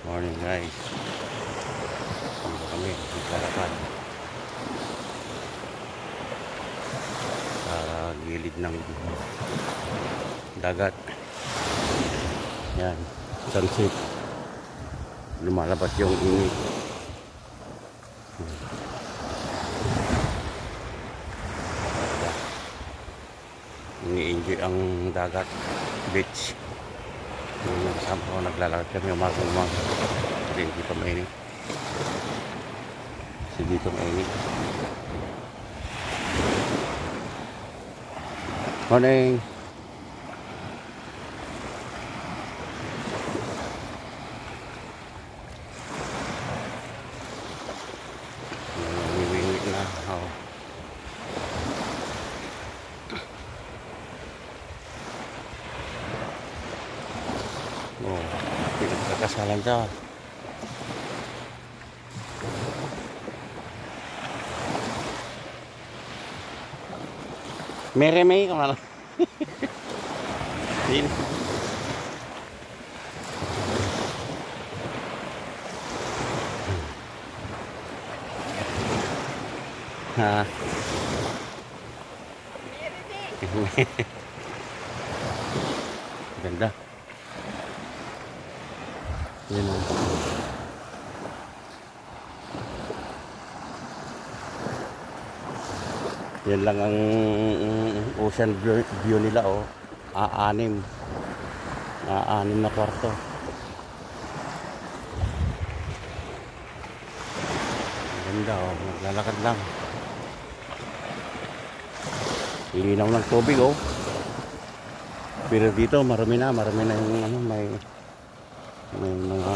Morning guys. Dito kami naglalakad sa gilid ng dagat. Yan, sunset. Lumalabas yung init. Ini-enjoy ang dagat, beach. Yung kasama ko naglalakad kami umaga-umaga kasi dito mainit. Kasi dito mainit. Morning. Umiwingit na. Oh, pinagkakasalan siya. Meremay ka malang. Ini. Ha. Ganda. Yan o. Yan lang ang ocean view nila o. Aanim na kwarto. Ganda o. Maglalakad lang. Linaw ng tubig o. Pero dito marami na yung ano, may mga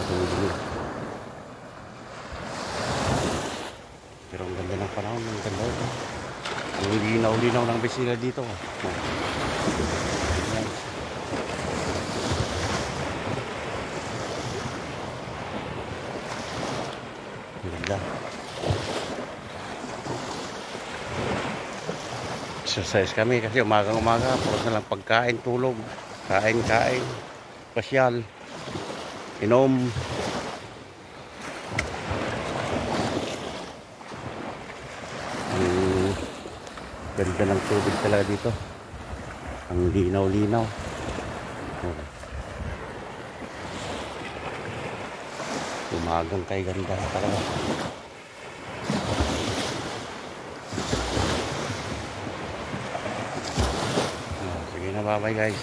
tubig. Pero ang ganda ng panahon, ang ganda ito. Ang linaw-linaw ng bisila dito. Ganda. Exercise kami kasi umagang-umaga puro na lang pagkain, tulog, kain, pasyal, inom. Ganda ng tubig talaga dito. Ang linaw-linaw. Umagang kay ganda talaga. Sige na, bye-bye guys.